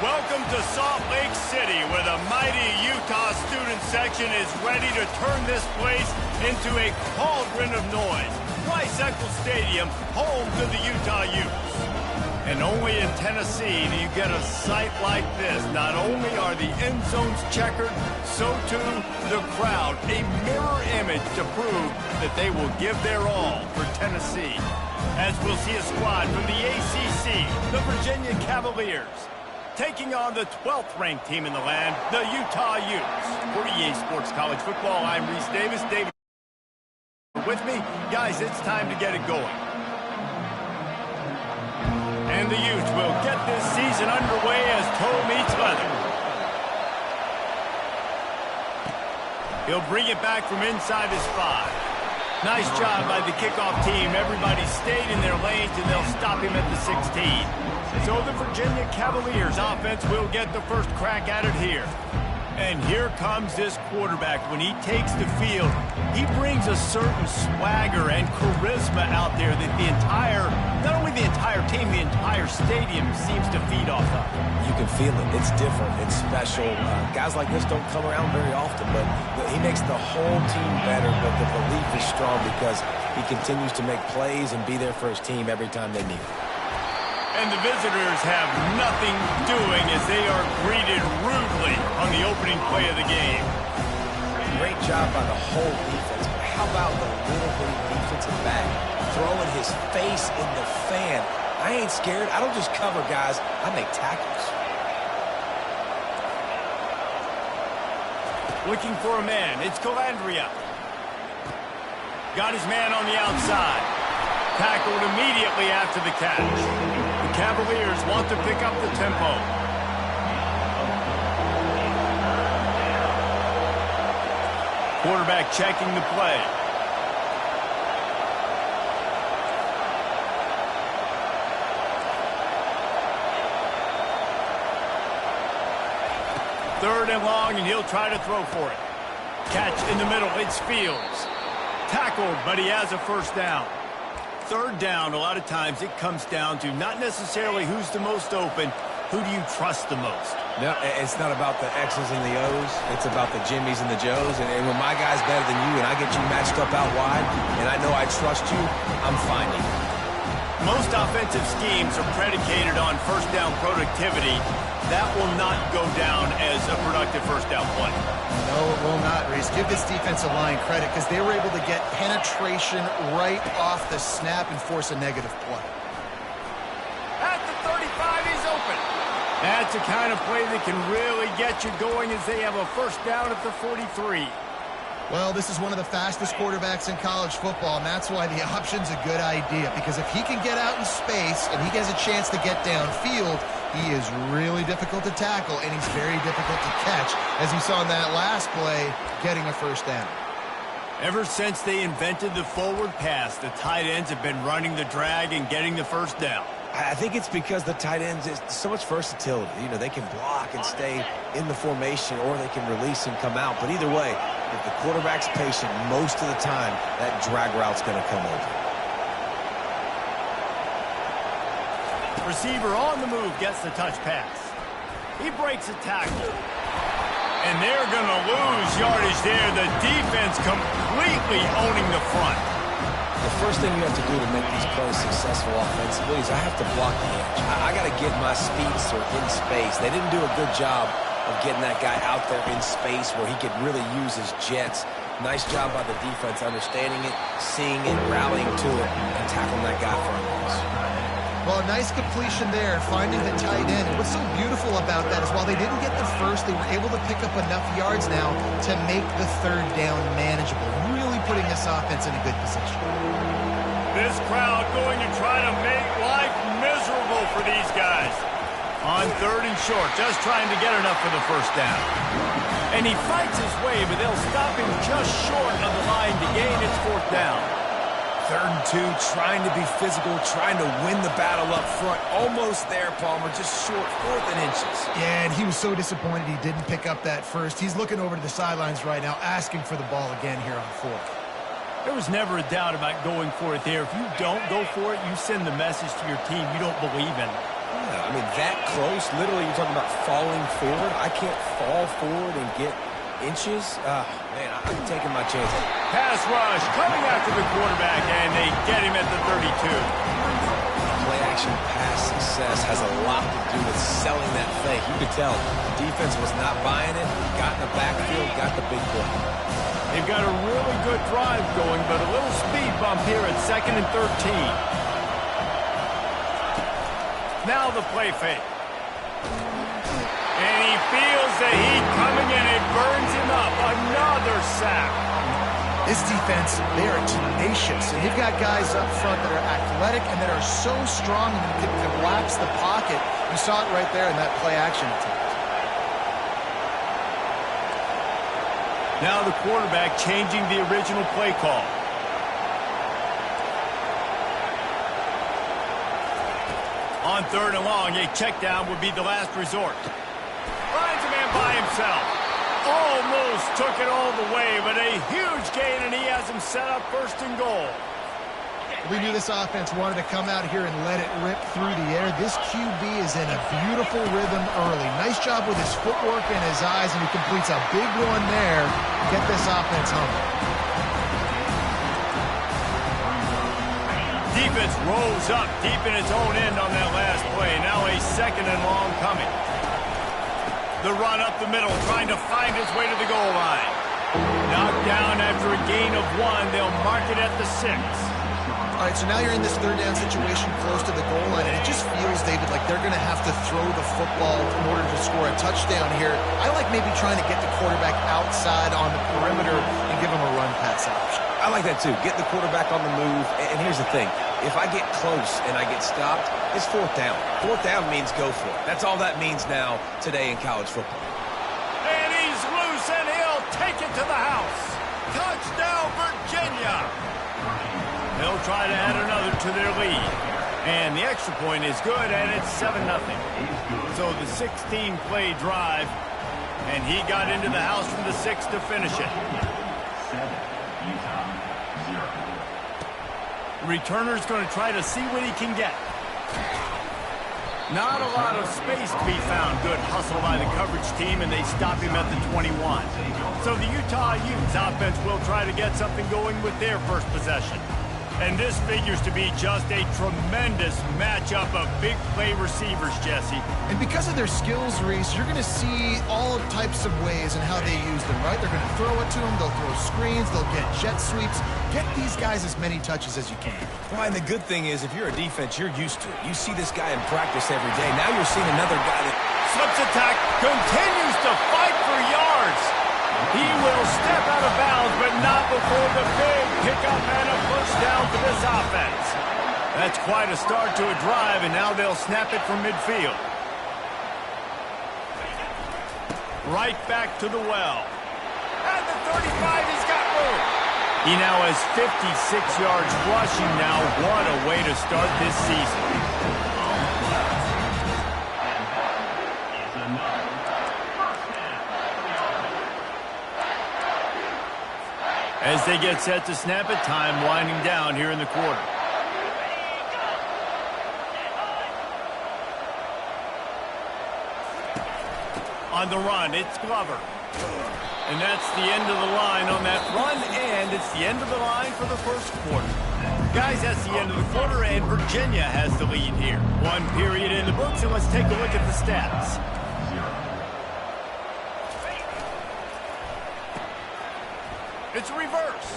Welcome to Salt Lake City, where the mighty Utah student section is ready to turn this place into a cauldron of noise. Rice-Eccles Stadium, home to the Utah Utes. And only in Tennessee do you get a sight like this. Not only are the end zones checkered, so too the crowd, a mirror image to prove that they will give their all for Tennessee. As we'll see a squad from the ACC, the Virginia Cavaliers, taking on the 12th ranked team in the land, the Utah Utes. For EA Sports College Football, I'm Reese Davis. David with me. Guys, it's time to get it going. And the Utes will get this season underway as toe meets leather. He'll bring it back from inside his 5. Nice job by the kickoff team. Everybody stayed in their lanes, and they'll stop him at the 16. So the Virginia Cavaliers offense will get the first crack at it here. And here comes this quarterback. When he takes the field, he brings a certain swagger and charisma out there that not only the entire team, the entire stadium seems to feed off of. You can feel it. It's different. It's special. Guys like this don't come around very often, but he makes the whole team better. But the belief is strong because he continues to make plays and be there for his team every time they need it. And the visitors have nothing doing as they are greeted rudely on the opening play of the game. Great job by the whole defense. But how about the little bitty defensive back throwing his face in the fan? I ain't scared. I don't just cover guys. I make tackles. Looking for a man. It's Calandria. Got his man on the outside. Tackled immediately after the catch. The Cavaliers want to pick up the tempo. Quarterback checking the play. Third and long, and he'll try to throw for it. Catch in the middle. It's Fields. Tackled, but he has a first down. Third down, a lot of times it comes down to not necessarily who's the most open, who do you trust the most? No, it's not about the X's and the O's. It's about the Jimmies and the Joes. And when my guy's better than you and I get you matched up out wide and I know I trust you, I'm finding. Most offensive schemes are predicated on first down productivity. That will not go down as a productive first down play. No, it will not, Reese. Give this defensive line credit because they were able to get penetration right off the snap and force a negative play. At the 35, he's open. That's the kind of play that can really get you going as they have a first down at the 43. Well, this is one of the fastest quarterbacks in college football, and that's why the option's a good idea. Because if he can get out in space and he has a chance to get downfield, he is really difficult to tackle, and he's very difficult to catch, as you saw in that last play, getting a first down. Ever since they invented the forward pass, the tight ends have been running the drag and getting the first down. I think it's because the tight ends, is so much versatility. You know, they can block and stay in the formation, or they can release and come out. But either way, if the quarterback's patient most of the time, that drag route's going to come over. Receiver on the move gets the touch pass. He breaks a tackle. And they're going to lose yardage there. The defense completely owning the front. The first thing you have to do to make these plays successful offensively is I have to block the edge. I got to get my speedster in space. They didn't do a good job of getting that guy out there in space where he could really use his jets. Nice job by the defense understanding it, seeing it, rallying to it, and tackling that guy for a loss. Well, a nice completion there, finding the tight end. And what's so beautiful about that is while they didn't get the first, they were able to pick up enough yards now to make the third down manageable, really putting this offense in a good position. This crowd going to try to make life miserable for these guys. On third and short, just trying to get enough for the first down. And he fights his way, but they'll stop him just short of the line to gain its fourth down. Third and 2, trying to be physical, trying to win the battle up front. Almost there, Palmer, just short, 4th and inches. Yeah, and he was so disappointed he didn't pick up that first. He's looking over to the sidelines right now, asking for the ball again here on 4th. There was never a doubt about going for it there. If you don't go for it, you send the message to your team you don't believe in it. Yeah, I I mean, that close, literally you're talking about falling forward. I can't fall forward and get inches. Man, I'm taking my chances. Pass rush coming after the quarterback, and they get him at the 32. Play action pass success has a lot to do with selling that fake. You could tell the defense was not buying it. Got in the backfield, got the big play. They've got a really good drive going, but a little speed bump here at 2nd and 13. Now the play fake. And he feels the heat coming in. It burns him up. Another sack. This defense, they are tenacious, and you've got guys up front that are athletic and that are so strong and can collapse the pocket. You saw it right there in that play action attempt. Now the quarterback changing the original play call. On 3rd and long, a check down would be the last resort. Finds a man by himself. Almost took it all the way, but a huge gain, and he has him set up 1st and goal. We knew this offense wanted to come out here and let it rip through the air. This QB is in a beautiful rhythm early. Nice job with his footwork and his eyes, and he completes a big one there. Get this offense home. Defense rolls up deep in its own end on that last play. Now a 2nd and long coming. The run up the middle, trying to find his way to the goal line. Knocked down after a gain of 1. They'll mark it at the 6. All right, so now you're in this 3rd down situation close to the goal line, and it just feels, David, like they're going to have to throw the football in order to score a touchdown here. I like maybe trying to get the quarterback outside on the perimeter and give him a run-pass option. I like that too. Get the quarterback on the move. And here's the thing. If I get close and I get stopped, it's 4th down. 4th down means go for it. That's all that means now today in college football. And he's loose, and he'll take it to the house. Touchdown, Virginia. They'll try to add another to their lead. And the extra point is good, and it's 7-0. So the 16-play drive, and he got into the house from the 6 to finish it. Returner's going to try to see what he can get. Not a lot of space to be found. Good hustle by the coverage team, and they stop him at the 21. So the Utah Utes offense will try to get something going with their first possession. And this figures to be just a tremendous matchup of big play receivers, Jesse. And because of their skills, Reese, you're going to see all types of ways and how they use them, right? They're going to throw it to them. They'll throw screens. They'll get jet sweeps. Get these guys as many touches as you can. Well, and the good thing is, if you're a defense, you're used to it. You see this guy in practice every day. Now you're seeing another guy that slips attack, continues to fight for yards. He will step out of bounds, but not before the big pickup and a first down for this offense. That's quite a start to a drive, and now they'll snap it from midfield. Right back to the well. And the 35, he's got room. He now has 56 yards rushing now. What a way to start this season. As they get set to snap it, time winding down here in the quarter. On the run, it's Glover. And that's the end of the line on that run, and it's the end of the line for the first quarter. Guys, that's the end of the quarter, and Virginia has the lead here. 1 period in the books, and let's take a look at the stats. It's a reverse.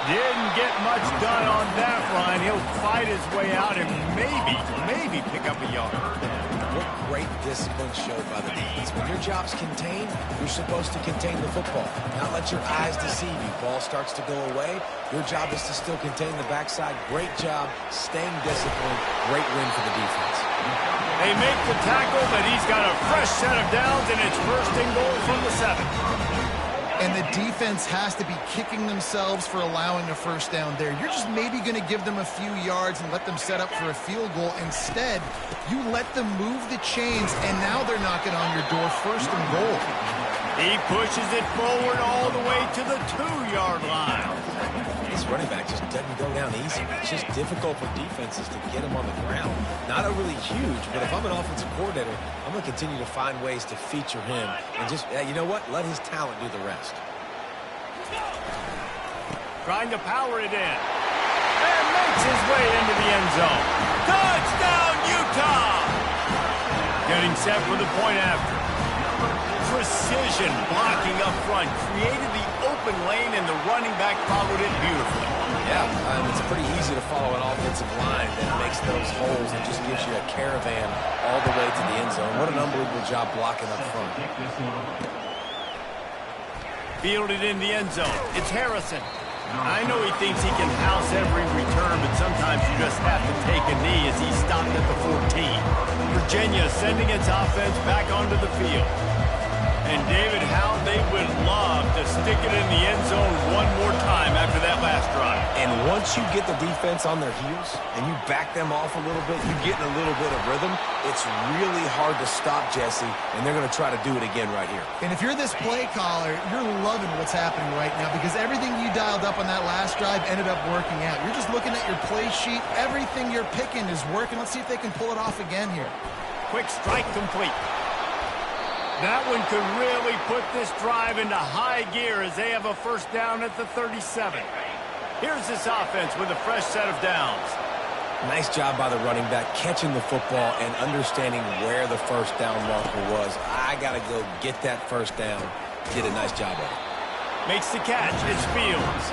Didn't get much done on that run. He'll fight his way out and maybe pick up a yard. What great discipline showed by the defense. When your job's contained, you're supposed to contain the football. Not let your eyes deceive you. Ball starts to go away. Your job is to still contain the backside. Great job staying disciplined. Great win for the defense. They make the tackle, but he's got a fresh set of downs, and it's 1st and goal from the 7. And the defense has to be kicking themselves for allowing a first down there. You're just maybe going to give them a few yards and let them set up for a field goal. Instead, you let them move the chains, and now they're knocking on your door 1st and goal. He pushes it forward all the way to the 2-yard line. This running back just doesn't go down easy. It's just difficult for defenses to get him on the ground. Not a really huge, but if I'm an offensive coordinator, I'm going to continue to find ways to feature him and just, you know what, let his talent do the rest. Trying to power it in. And makes his way into the end zone. Touchdown, Utah! Getting set for the point after. Precision blocking up front. Created the open lane, and the running back followed it beautifully. Yeah, it's pretty easy to follow an offensive line that makes those holes and just gives you a caravan all the way to the end zone. What an unbelievable job blocking up front. Fielded in the end zone. It's Harrison. I know he thinks he can house every return, but sometimes you just have to take a knee as he stopped at the 14. Virginia sending its offense back onto the field. And David, how they would love to stick it in the end zone one more time after that last drive. And once you get the defense on their heels and you back them off a little bit, you get in a little bit of rhythm, it's really hard to stop, Jesse, and they're going to try to do it again right here. And if you're this play caller, you're loving what's happening right now because everything you dialed up on that last drive ended up working out. You're just looking at your play sheet. Everything you're picking is working. Let's see if they can pull it off again here. Quick strike complete. That one could really put this drive into high gear as they have a first down at the 37. Here's this offense with a fresh set of downs. Nice job by the running back catching the football and understanding where the first down marker was. I got to go get that first down. Did a nice job of it. Makes the catch. It's Fields.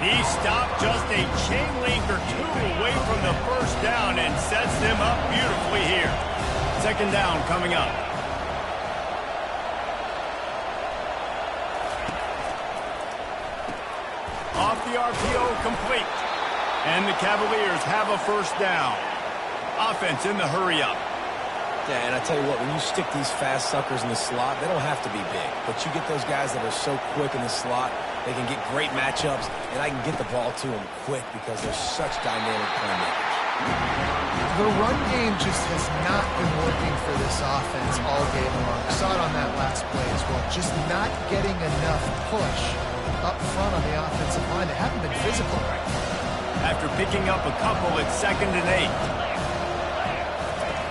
He stopped just a chain link or two away from the first down and sets them up beautifully here. Second down coming up. Off the RPO, complete. And the Cavaliers have a first down. Offense in the hurry-up. Yeah, and I tell you what, when you stick these fast suckers in the slot, they don't have to be big. But you get those guys that are so quick in the slot, they can get great matchups, and I can get the ball to them quick because they're such dynamic playmakers. The run game just has not been working for this offense all game long. Saw it on that last play as well. Just not getting enough push up front on the offensive line. They haven't been physical. After picking up a couple, it's 2nd and 8.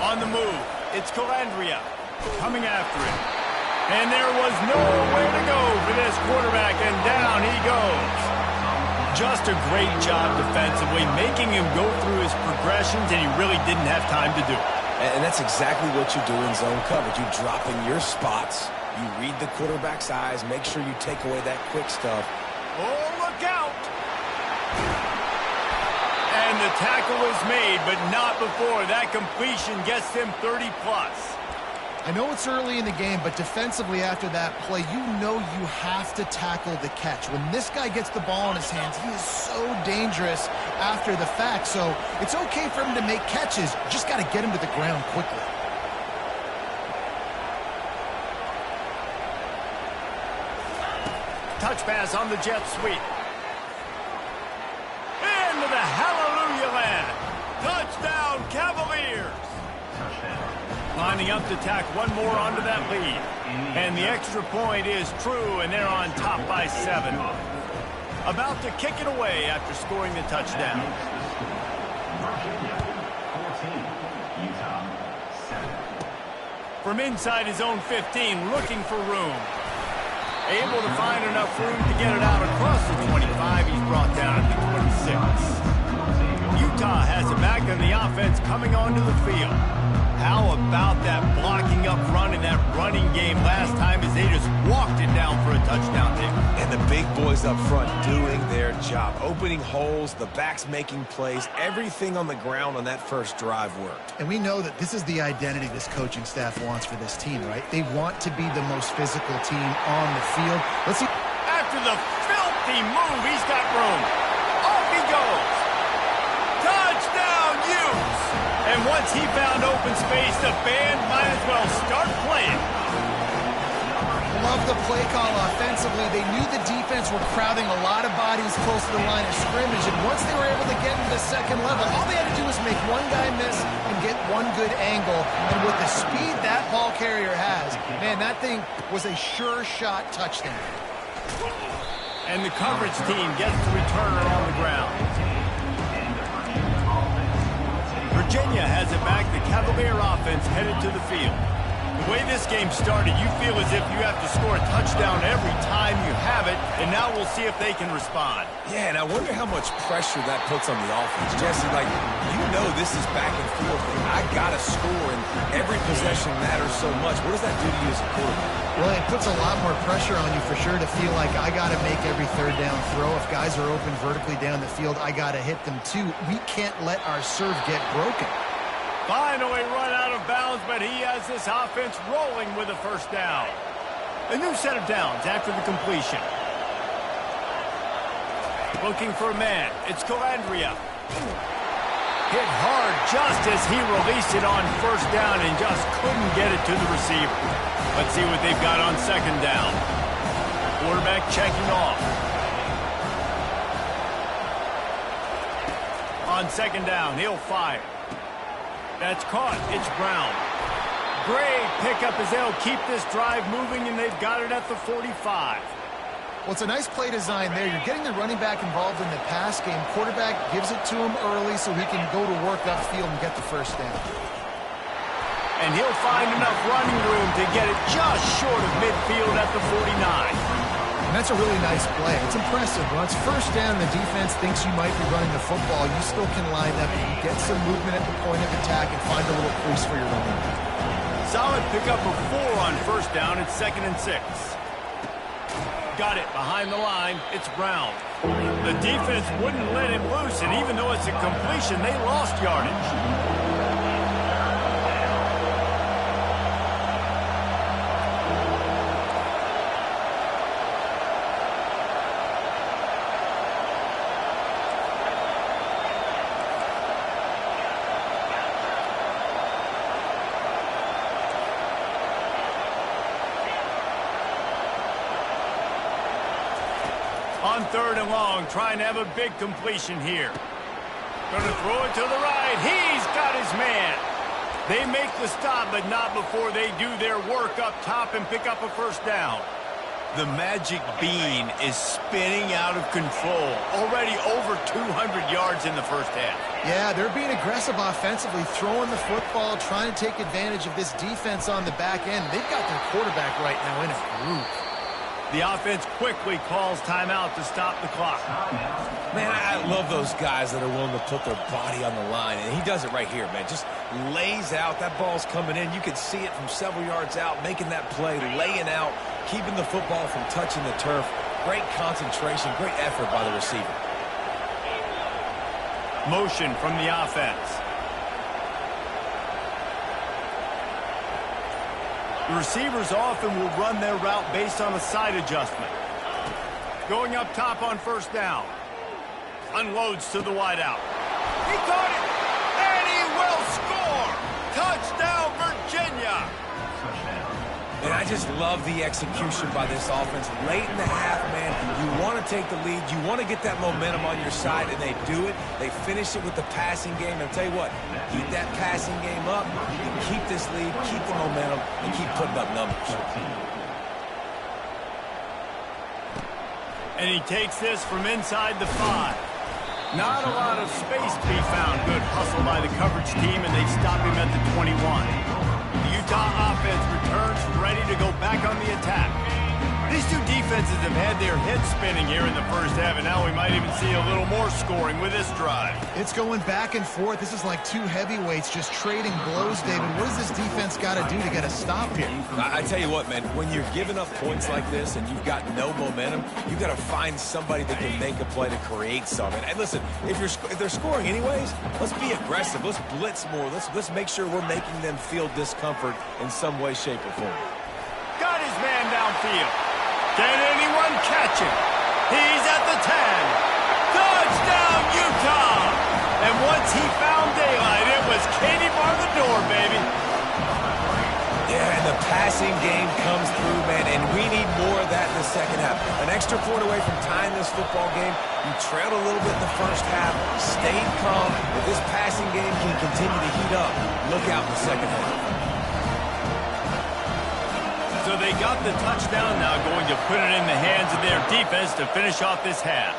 On the move, it's Calandria coming after it. And there was nowhere to go for this quarterback, and down he goes. Just a great job defensively, making him go through his progressions, and he really didn't have time to do it. And that's exactly what you do in zone coverage. You drop in your spots, you read the quarterback's eyes, make sure you take away that quick stuff. Oh, look out! And the tackle is made, but not before that completion gets him 30-plus. I know it's early in the game, but defensively after that play, you know you have to tackle the catch. When this guy gets the ball in his hands, he is so dangerous after the fact. So it's okay for him to make catches. You just got to get him to the ground quickly. Touch pass on the jet sweep. Into the hallelujah land. Touchdown, Cavaliers. Lining up to tack one more onto that lead. And the extra point is true, and they're on top by 7. About to kick it away after scoring the touchdown. From inside his own 15, looking for room. Able to find enough room to get it out across the 25. He's brought down at the 26. Utah has it back on the offense coming onto the field. How about that blocking up front in that running game last time as they just walked it down for a touchdown there. And the big boys up front doing their job. Opening holes, the backs making plays, everything on the ground on that first drive worked. And we know that this is the identity this coaching staff wants for this team, right? They want to be the most physical team on the field. Let's see. After the filthy move, he's got room. Off he goes. Touchdown, Utes! And once he found open space, the band might as well start playing. Love the play call offensively. They knew the defense were crowding a lot of bodies close to the line of scrimmage, and once they were able to get into the second level, all they had to do was make one guy miss and get one good angle. And with the speed that ball carrier has, man, that thing was a sure shot touchdown. And the coverage team gets to return it on the ground. Virginia has it back. The Cavalier offense headed to the field. The way this game started, you feel as if you have to score a touchdown every time you have it, and now we'll see if they can respond. Yeah, and I wonder how much pressure that puts on the offense. Jesse, like, you know this is back and forth, and I got to score, and every possession matters so much. What does that do to you as a quarterback? Well, it puts a lot more pressure on you for sure to feel like I got to make every third down throw. If guys are open vertically down the field, I got to hit them too. We can't let our serve get broken. Finally run out of bounds, but he has this offense rolling with a first down. A new set of downs after the completion. Looking for a man. It's Calandria. Hit hard just as he released it on first down and just couldn't get it to the receiver. Let's see what they've got on second down. Quarterback checking off. On second down, he'll fire. That's caught. It's Brown. Great pickup as they'll keep this drive moving, and they've got it at the 45. Well, it's a nice play design there. You're getting the running back involved in the pass game. Quarterback gives it to him early so he can go to work upfield and get the first down. And he'll find enough running room to get it just short of midfield at the 49. And that's a really nice play. It's impressive. When it's first down, the defense thinks you might be running the football. You still can line up and get some movement at the point of attack and find a little crease for your running back. Solid pickup of 4 on first down. It's 2nd and 6. Got it behind the line. It's Brown. The defense wouldn't let him loose, and even though it's a completion, they lost yardage. On 3rd and long, trying to have a big completion here. Going to throw it to the right. He's got his man. They make the stop, but not before they do their work up top and pick up a first down. The magic bean is spinning out of control. Already over 200 yards in the first half. Yeah, they're being aggressive offensively, throwing the football, trying to take advantage of this defense on the back end. They've got their quarterback right now in a groove. The offense quickly calls timeout to stop the clock. Man, I love those guys that are willing to put their body on the line, and he does it right here, man. Just lays out. That ball's coming in. You can see it from several yards out, making that play, laying out, keeping the football from touching the turf. Great concentration, great effort by the receiver. Motion from the offense. The receivers often will run their route based on a side adjustment. Going up top on first down. Unloads to the wideout. He caught it, and he will score! Touchdown, Virginia! And I just love the execution by this offense. Late in the half, man, you want to take the lead. You want to get that momentum on your side, and they do it. They finish it with the passing game. And I'll tell you what, keep that passing game up, and keep this lead, keep the momentum, and keep putting up numbers. And he takes this from inside the 5. Not a lot of space to be found. Good hustle by the coverage team, and they stop him at the 21. The Utah offense returns ready to go back on the attack. These two defenses have had their heads spinning here in the first half, and now we might even see a little more scoring with this drive. It's going back and forth. This is like two heavyweights just trading blows, David. What does this defense got to do to get a stop here? I tell you what, man, when you're giving up points like this and you've got no momentum, you've got to find somebody that can make a play to create something. And listen, if they're scoring anyways, let's be aggressive. Let's blitz more. Let's make sure we're making them feel discomfort in some way, shape, or form. Got his man downfield. Can anyone catch him? He's at the 10. Touchdown, Utah! And once he found daylight, it was Katie bar the door, baby. Yeah, and the passing game comes through, man, and we need more of that in the second half. An extra point away from tying this football game. You trailed a little bit in the first half, stayed calm. If this passing game can continue to heat up, look out in the second half. So they got the touchdown, now going to put it in the hands of their defense to finish off this half.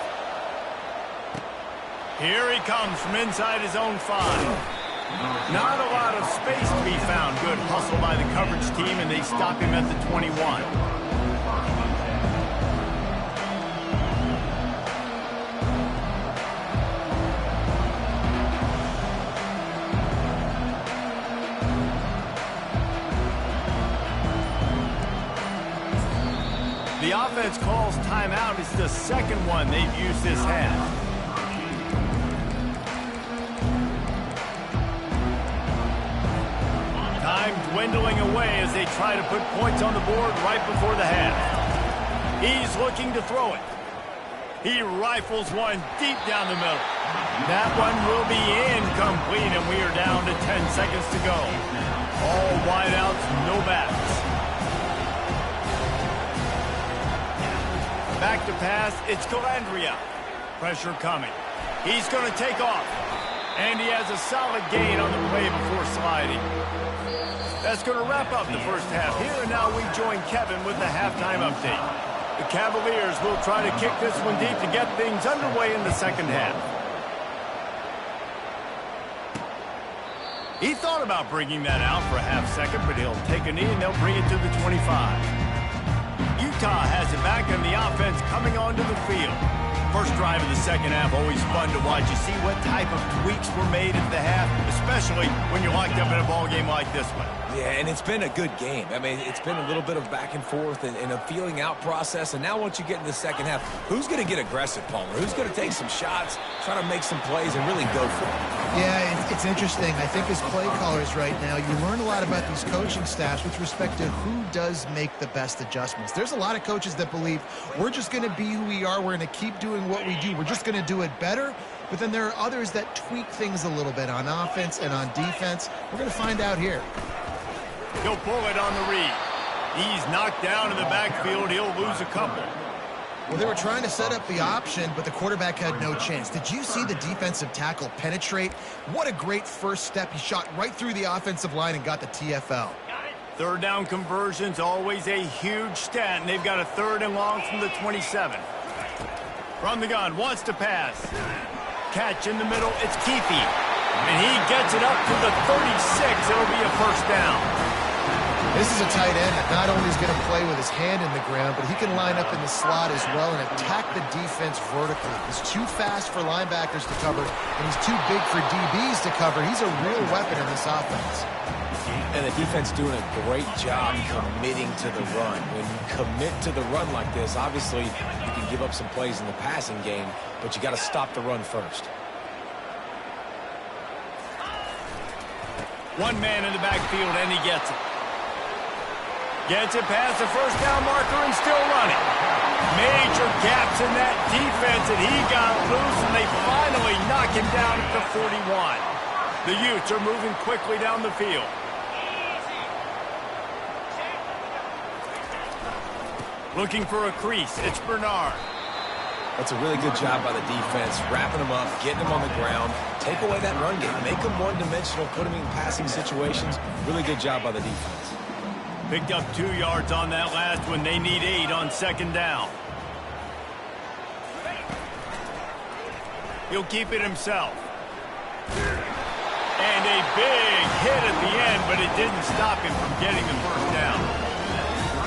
Here he comes from inside his own 5. Not a lot of space to be found. Good hustle by the coverage team, and they stop him at the 21. The offense calls timeout. It's the second one they've used this half. Time dwindling away as they try to put points on the board right before the half. He's looking to throw it. He rifles one deep down the middle. That one will be incomplete, and we are down to 10 seconds to go. All wideouts, no backs. Back to pass, it's Calandria. Pressure coming. He's going to take off. And he has a solid gain on the play before sliding. That's going to wrap up the first half here, and now we join Kevin with the halftime update. The Cavaliers will try to kick this one deep to get things underway in the second half. He thought about bringing that out for a half second, but he'll take a knee and they'll bring it to the 25. Utah has it back, and the offense coming onto the field. First drive of the second half, always fun to watch. You see what type of tweaks were made at the half, especially when you're locked up in a ball game like this one. Yeah, and it's been a good game. I mean, it's been a little bit of back and forth and a feeling out process. And now once you get in the second half, who's going to get aggressive, Palmer? Who's going to take some shots, try to make some plays, and really go for it? Yeah, it's interesting. I think as play callers right now, you learn a lot about these coaching staffs with respect to who does make the best adjustments. There's a lot of coaches that believe we're just going to be who we are. We're going to keep doing what we do. We're just going to do it better. But then there are others that tweak things a little bit on offense and on defense. We're going to find out here. He'll pull it on the read. He's knocked down in the backfield. He'll lose a couple. Well, they were trying to set up the option, but the quarterback had no chance. Did you see the defensive tackle penetrate? What a great first step. He shot right through the offensive line and got the TFL. Third down conversions, always a huge stat, and they've got a 3rd and long from the 27. From the gun, wants to pass. Catch in the middle, it's Keefe. And he gets it up to the 36. It'll be a first down. This is a tight end that not only is going to play with his hand in the ground, but he can line up in the slot as well and attack the defense vertically. He's too fast for linebackers to cover, and he's too big for DBs to cover. He's a real weapon in this offense. And the defense doing a great job committing to the run. When you commit to the run like this, obviously you can give up some plays in the passing game, but you got to stop the run first. One man in the backfield, and he gets it. Gets it past the first down marker and still running. Major gaps in that defense, and he got loose, and they finally knock him down at the 41. The Utes are moving quickly down the field. Looking for a crease. It's Bernard. That's a really good job by the defense, wrapping them up, getting them on the ground, take away that run game, make them one-dimensional, put them in passing situations. Really good job by the defense. Picked up 2 yards on that last one. They need 8 on second down. He'll keep it himself. And a big hit at the end, but it didn't stop him from getting the first down.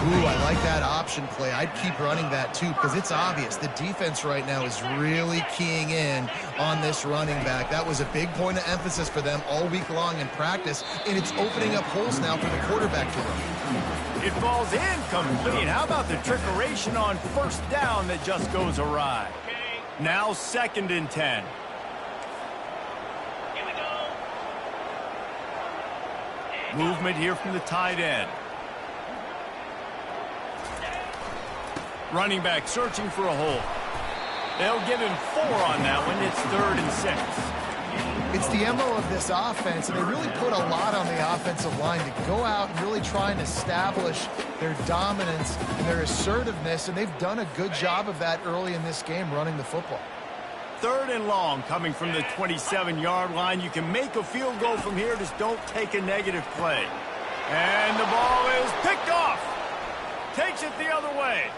Ooh, I like that option play. I'd keep running that too because it's obvious the defense right now is really keying in on this running back. That was a big point of emphasis for them all week long in practice, and it's opening up holes now for the quarterback to run. It falls incomplete. How about the trickeration on first down that just goes awry? Now 2nd and 10. Movement here from the tight end. Running back searching for a hole. They'll give him 4 on that one. It's 3rd and 6. It's the MO of this offense, and they really put a lot on the offensive line to go out and really try and establish their dominance and their assertiveness, and they've done a good job of that early in this game running the football. 3rd and long coming from the 27-yard line. You can make a field goal from here. Just don't take a negative play. And the ball is picked off. Takes it the other way.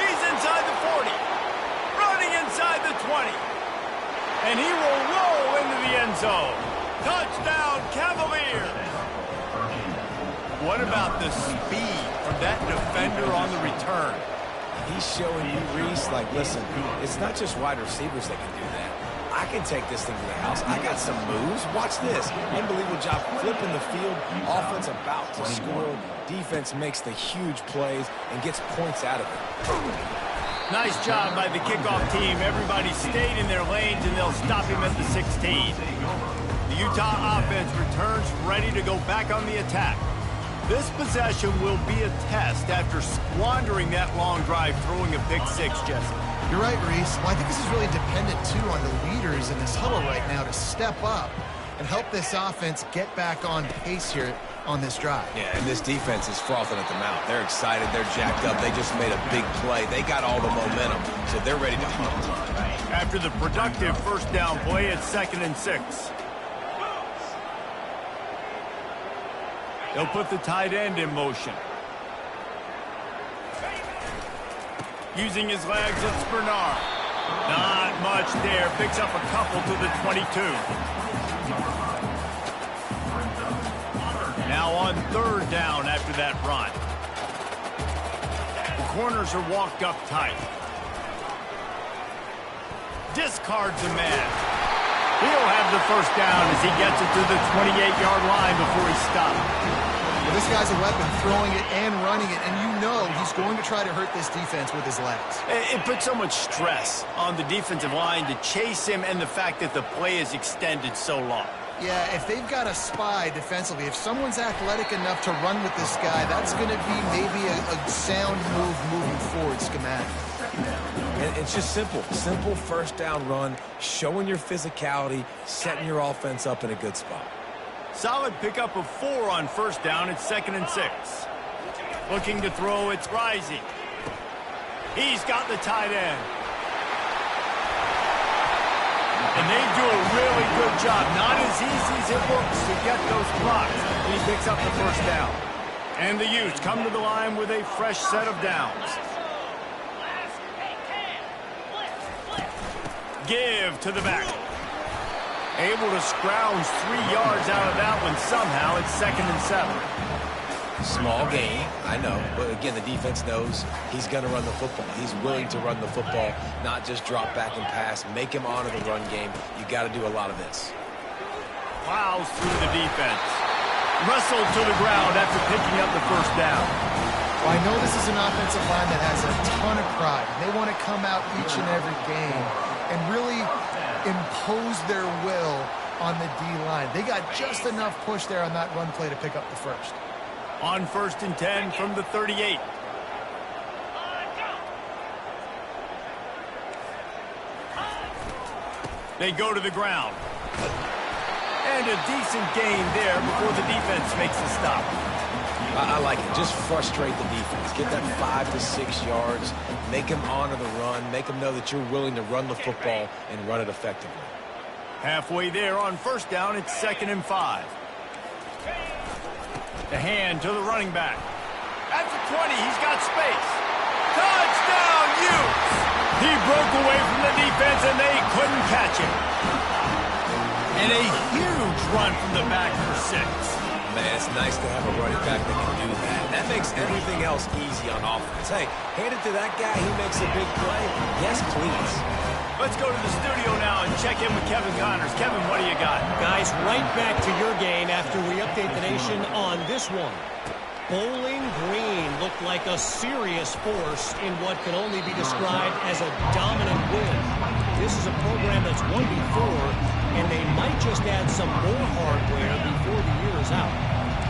He's inside the 40. Running inside the 20. And he will roll into the end zone. Touchdown, Cavaliers. What about the speed from that defender on the return? He's showing you, Reese, like, listen, it's not just wide receivers that can do that. I can take this thing to the house. I got some moves. Watch this. Unbelievable job flipping the field. Offense about to score. Defense makes the huge plays and gets points out of it. Nice job by the kickoff team. Everybody stayed in their lanes, and they'll stop him at the 16. The Utah offense returns ready to go back on the attack. This possession will be a test after squandering that long drive, throwing a pick six, Jesse. You're right, Reese. Well, I think this is really dependent, too, on the leaders in this huddle right now to step up and help this offense get back on pace here on this drive. Yeah, and this defense is frothing at the mouth. They're excited. They're jacked up. They just made a big play. They got all the momentum, so they're ready to hunt. After the productive first down play, it's 2nd and 6. They'll put the tight end in motion. Using his legs, it's Bernard. Not much there. Picks up a couple to the 22. Now on 3rd down after that run. The corners are walked up tight. Discards a man. He'll have the first down as he gets it to the 28-yard line before he stops. Well, this guy's a weapon, throwing it and running it, and you know he's going to try to hurt this defense with his legs. It puts so much stress on the defensive line to chase him and the fact that the play is extended so long. Yeah, if they've got a spy defensively, if someone's athletic enough to run with this guy, that's going to be maybe a sound move moving forward schematic. And it's just simple. Simple first down run, showing your physicality, setting your offense up in a good spot. Solid pickup of 4 on 1st down. It's 2nd and 6. Looking to throw, it's Rising. He's got the tight end. And they do a really good job. Not as easy as it looks to get those blocks. And he picks up the first down. And the Utes come to the line with a fresh set of downs. Give to the back. Able to scrounge 3 yards out of that one somehow. It's 2nd and 7. Small gain, I know. But again, the defense knows he's going to run the football. He's willing to run the football, not just drop back and pass. Make him honor the run game. You got to do a lot of this. Plows through the defense. Wrestled to the ground after picking up the first down. Well, I know this is an offensive line that has a ton of pride. They want to come out each and every game and really impose their will on the D-line. They got just enough push there on that run play to pick up the first. On 1st and 10 from the 38. They go to the ground. And a decent gain there before the defense makes a stop. I like it. Just frustrate the defense. Get that 5 to 6 yards. Make them honor the run. Make them know that you're willing to run the football and run it effectively. Halfway there on 1st down, it's 2nd and 5. The hand to the running back. At the 20, he's got space. Touchdown, Utes! He broke away from the defense, and they couldn't catch him. And a huge run from the back for 6. Man, it's nice to have a running back that can do that. That makes everything else easy on offense. Hey, hand it to that guy. He makes a big play. Yes, please. Let's go to the studio now and check in with Kevin Connors. Kevin, what do you got? Guys, right back to your game after we update the nation on this one. Bowling Green looked like a serious force in what can only be described as a dominant win. This is a program that's won before, and they might just add some more hardware before the year is out.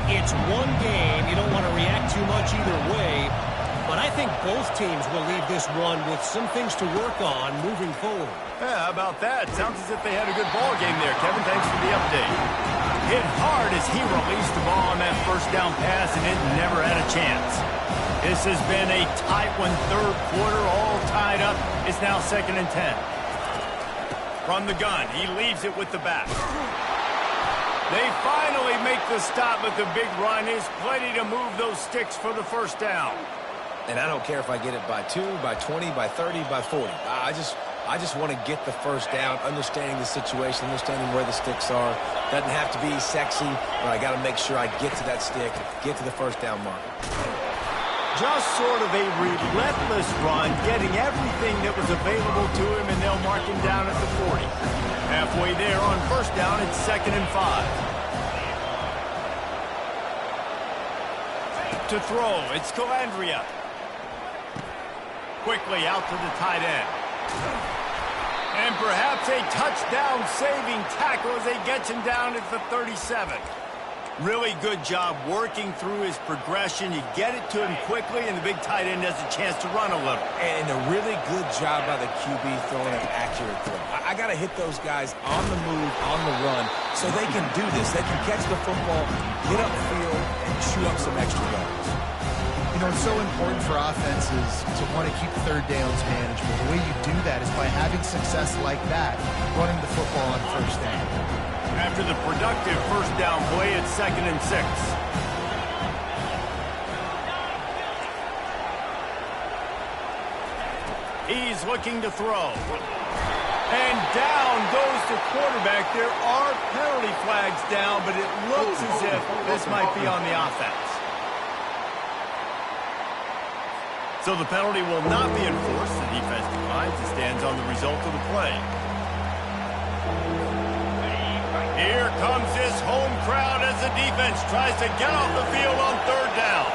It's one game. You don't want to react too much either way, but I think both teams will leave this one with some things to work on moving forward. Yeah, how about that? Sounds as if they had a good ball game there. Kevin, thanks for the update. Hit hard as he released the ball on that first down pass, and it never had a chance. This has been a tight one, 3rd quarter, all tied up. It's now 2nd and 10. From the gun, he leaves it with the back. They finally make the stop, but the big run is plenty to move those sticks for the first down. And I don't care if I get it by 2, by 20, by 30, by 40. I just want to get the first down, understanding the situation, understanding where the sticks are. Doesn't have to be sexy, but I got to make sure I get to that stick, get to the first down marker. Just sort of a relentless run, getting everything that was available to him, and they'll mark him down at the 40. Halfway there on first down, it's 2nd and 5. To throw, it's Calandria. Quickly out to the tight end. And perhaps a touchdown-saving tackle as they get him down at the 37. Really good job working through his progression. You get it to him quickly, and the big tight end has a chance to run a little. And a really good job by the QB throwing an accurate throw. I got to hit those guys on the move, on the run, so they can do this. They can catch the football, get upfield, and chew up some extra yards. You know, it's so important for offenses to want to keep third downs manageable. The way you do that is by having success like that, running the football on first down. After the productive first down play, it's 2nd and 6. He's looking to throw. And down goes the quarterback. There are penalty flags down, but it looks as if this might be on the offense. So the penalty will not be enforced. The defense declines and stands on the result of the play. Here comes this home crowd as the defense tries to get off the field on third down.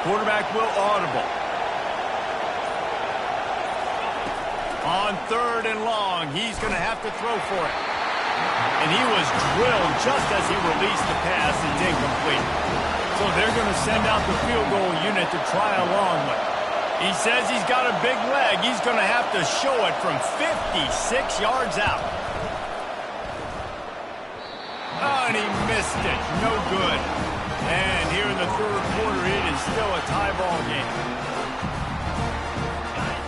Quarterback will audible. On 3rd and long, he's going to have to throw for it. And he was drilled just as he released the pass. It's incomplete. So they're going to send out the field goal unit to try along with. He says he's got a big leg. He's going to have to show it from 56 yards out. Oh, and he missed it. No good. And here in the 3rd quarter, it is still a tie ball game.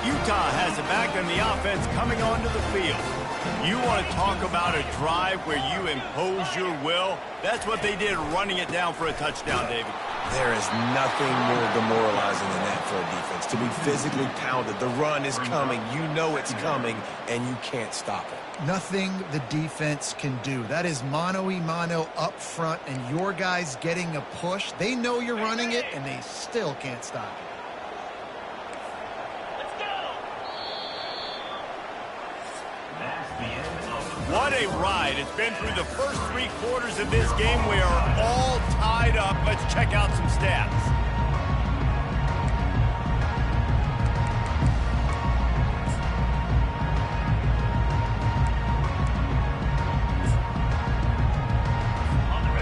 Utah has it back on the offense coming onto the field. You want to talk about a drive where you impose your will? That's what they did, running it down for a touchdown, David. There is nothing more demoralizing than that for a defense. To be physically pounded, the run is coming, you know it's coming, and you can't stop it. Nothing the defense can do. That is mano-a-mano up front, and your guys getting a push. They know you're running it, and they still can't stop it. What a ride. It's been through the first 3 quarters of this game. We are all tied up. Let's check out some stats.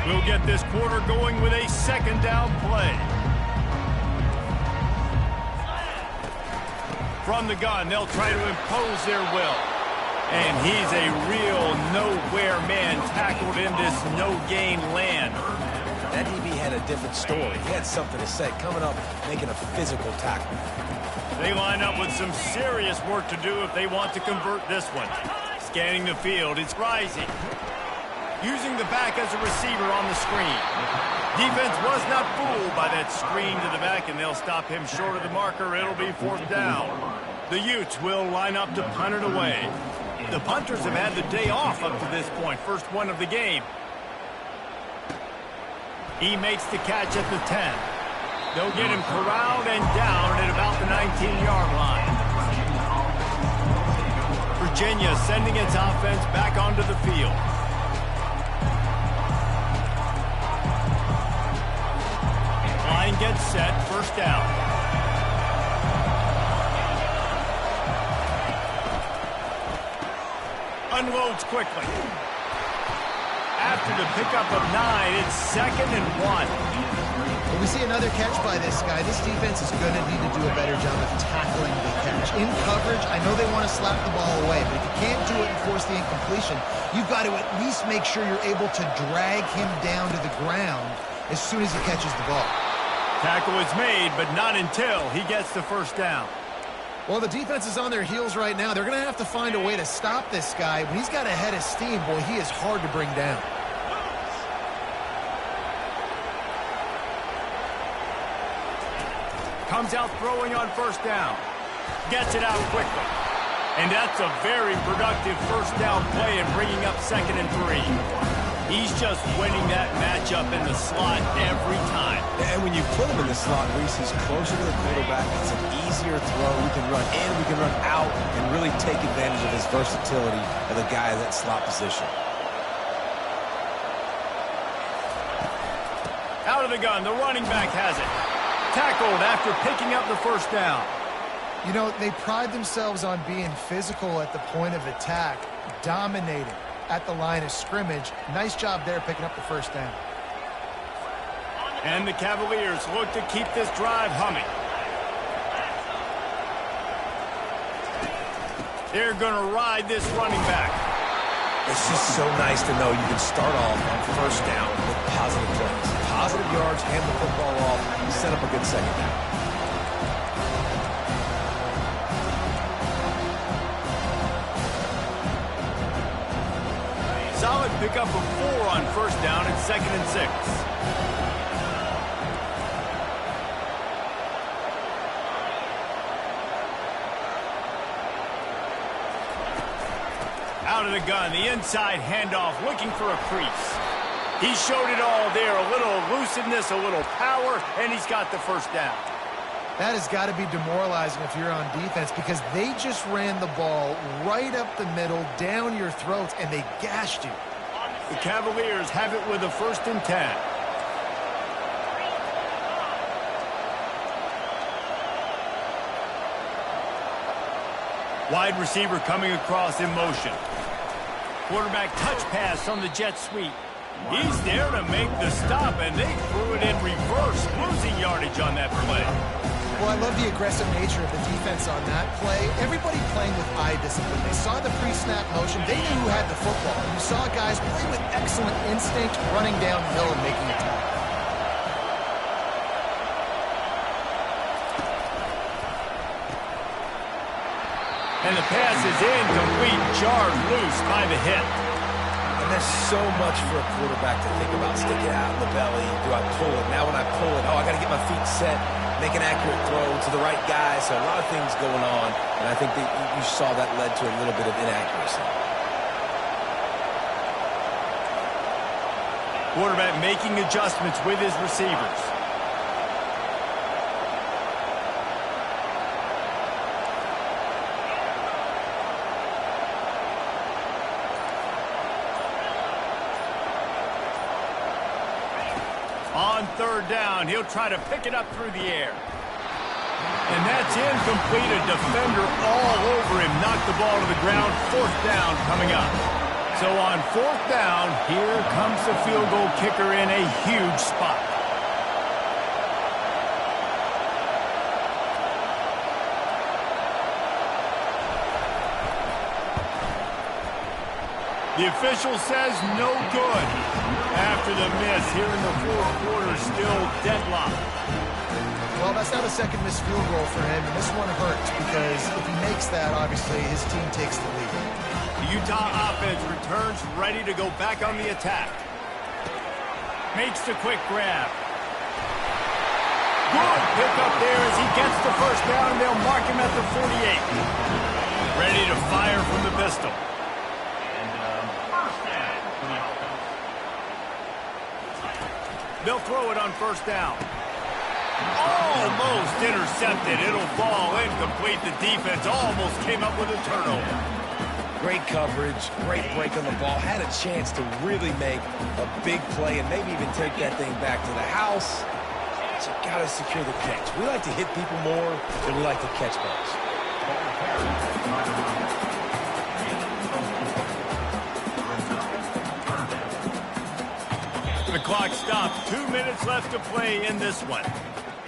We'll get this quarter going with a 2nd down play. From the gun, they'll try to impose their will. And he's a real nowhere man tackled in this no-gain land. That DB had a different story. He had something to say, coming up, making a physical tackle. They line up with some serious work to do if they want to convert this one. Scanning the field, it's rising. Using the back as a receiver on the screen. Defense was not fooled by that screen to the back, and they'll stop him short of the marker. It'll be 4th down. The Utes will line up to punt it away. The punters have had the day off up to this point. First one of the game. He makes the catch at the 10. They'll get him corralled and down at about the 19-yard line. Virginia sending its offense back onto the field. Line gets set. First down. Unloads quickly. After the pickup of 9, it's 2nd and 1. When we see another catch by this guy, this defense is going to need to do a better job of tackling the catch. In coverage, I know they want to slap the ball away, but if you can't do it and force the incompletion, you've got to at least make sure you're able to drag him down to the ground as soon as he catches the ball. Tackle is made, but not until he gets the first down. Well, the defense is on their heels right now. They're going to have to find a way to stop this guy. When he's got a head of steam, boy, he is hard to bring down. Comes out throwing on first down. Gets it out quickly. And that's a very productive first down play and bringing up 2nd and 3. He's just winning that matchup in the slot every time. And when you put him in the slot, Reese, he's closer to the quarterback. It's an easier throw. We can run in, we can run out, and really take advantage of his versatility of the guy in that slot position. Out of the gun, the running back has it. Tackled after picking up the first down. You know, they pride themselves on being physical at the point of attack, dominating at the line of scrimmage. Nice job there picking up the first down. And the Cavaliers look to keep this drive humming. They're going to ride this running back. It's just so nice to know you can start off on first down with positive plays. Positive yards, hand the football off, set up a good second down. Solid pickup of 4 on first down and 2nd and 6. Out of the gun, the inside handoff, looking for a crease. He showed it all there, a little elusiveness, a little power, and he's got the first down. That has got to be demoralizing if you're on defense because they just ran the ball right up the middle, down your throats, and they gashed you. The Cavaliers have it with a 1st and 10. Wide receiver coming across in motion. Quarterback touch pass on the jet sweep. He's there to make the stop, and they threw it in reverse, losing yardage on that play. Well, I love the aggressive nature of the defense on that play. Everybody playing with eye discipline. They saw the pre-snap motion. They knew who had the football. You saw guys play with excellent instinct, running downhill and making a tackle. And the pass is incomplete, jarred loose by the hit. And there's so much for a quarterback to think about. Stick it out in the belly. Do I pull it? Now when I pull it, I got to get my feet set, make an accurate throw to the right guy. So a lot of things going on, and I think that you saw that led to a little bit of inaccuracy. Quarterback making adjustments with his receivers. On 3rd down, he'll try to pick it up through the air. And that's incomplete. A defender all over him. Knocked the ball to the ground. 4th down coming up. So on 4th down, here comes the field goal kicker in a huge spot. The official says no good. After the miss here in the 4th quarter, still deadlocked. Well, that's not a second missed field goal for him, and this one hurts because if he makes that, obviously his team takes the lead. The Utah offense returns ready to go back on the attack. Makes the quick grab. Good pick up there as he gets the first down, and they'll mark him at the 48. Ready to fire from the pistol. They'll throw it on 1st down. Almost intercepted. It'll fall incomplete. The defense almost came up with a turnover. Great coverage, great break on the ball. Had a chance to really make a big play and maybe even take that thing back to the house. So got to secure the catch. We like to hit people more than we like to catch balls. The clock stops. 2 minutes left to play in this one.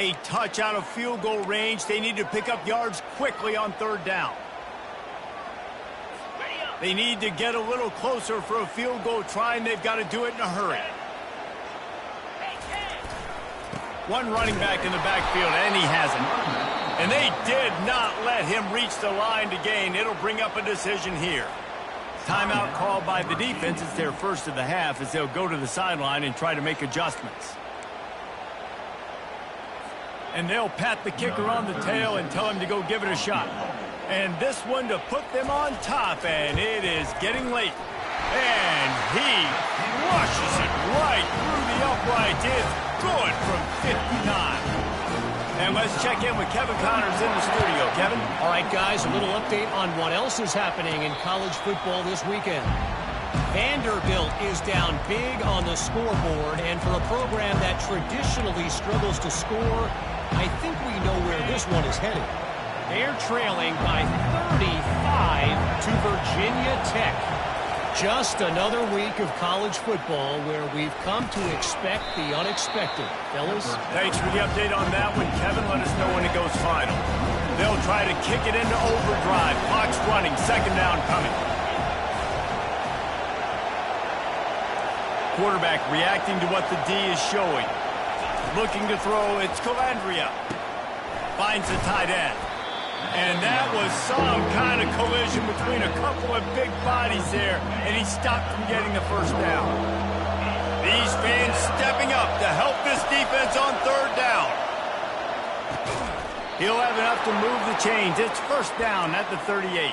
A touch out of field goal range. They need to pick up yards quickly on 3rd down. They need to get a little closer for a field goal try, and they've got to do it in a hurry. One running back in the backfield, and he hasn't. And they did not let him reach the line to gain. It'll bring up a decision here. Timeout called by the defense. It's their first of the half as they'll go to the sideline and try to make adjustments. And they'll pat the kicker on the tail and tell him to go give it a shot. And this one to put them on top, and it is getting late. And he rushes it right through the uprights. It's good from 59. And let's check in with Kevin Connors in the studio. Kevin? All right, guys, a little update on what else is happening in college football this weekend. Vanderbilt is down big on the scoreboard, and for a program that traditionally struggles to score, I think we know where this one is headed. They're trailing by 35 to Virginia Tech. Just another week of college football where we've come to expect the unexpected. Fellas? Thanks for the update on that one, Kevin. Let us know when it goes final. They'll try to kick it into overdrive. Clock's running. Second down coming. Quarterback reacting to what the D is showing. Looking to throw. It's Calandria. Finds the tight end. And that was some kind of collision between a couple of big bodies there, and he stopped from getting the first down. These fans stepping up to help this defense on third down. He'll have enough to move the chains. It's first down at the 38.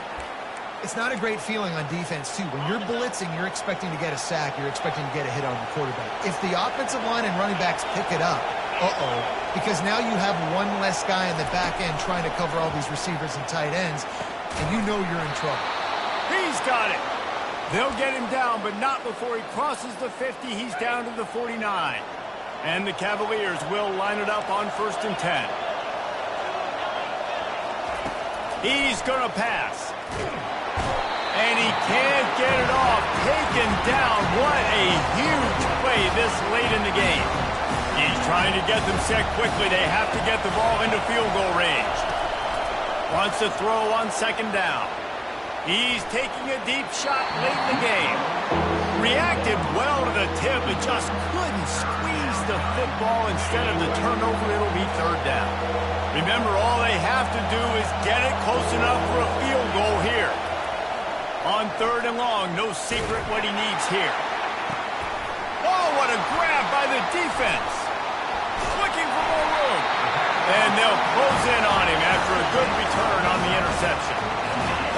It's not a great feeling on defense, too. When you're blitzing, you're expecting to get a sack. You're expecting to get a hit on the quarterback. If the offensive line and running backs pick it up, because now you have one less guy in the back end trying to cover all these receivers and tight ends, and you know you're in trouble. He's got it. They'll get him down, but not before he crosses the 50. He's down to the 49. And the Cavaliers will line it up on 1st and 10. He's going to pass. And he can't get it off. Taken down. What a huge play this late in the game. He's trying to get them set quickly. They have to get the ball into field goal range. Wants to throw on second down. He's taking a deep shot late in the game. Reacted well to the tip, but just couldn't squeeze the football. Instead of the turnover, it'll be third down. Remember, all they have to do is get it close enough for a field goal here. On third and long, no secret what he needs here. Oh, what a grab by the defense. Looking for more room. And they'll close in on him after a good return on the interception.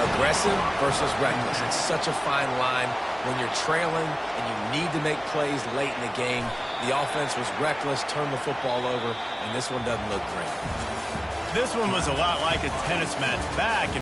Aggressive versus reckless. It's such a fine line when you're trailing and you need to make plays late in the game. The offense was reckless, turned the football over, and this one doesn't look great. This one was a lot like a tennis match back.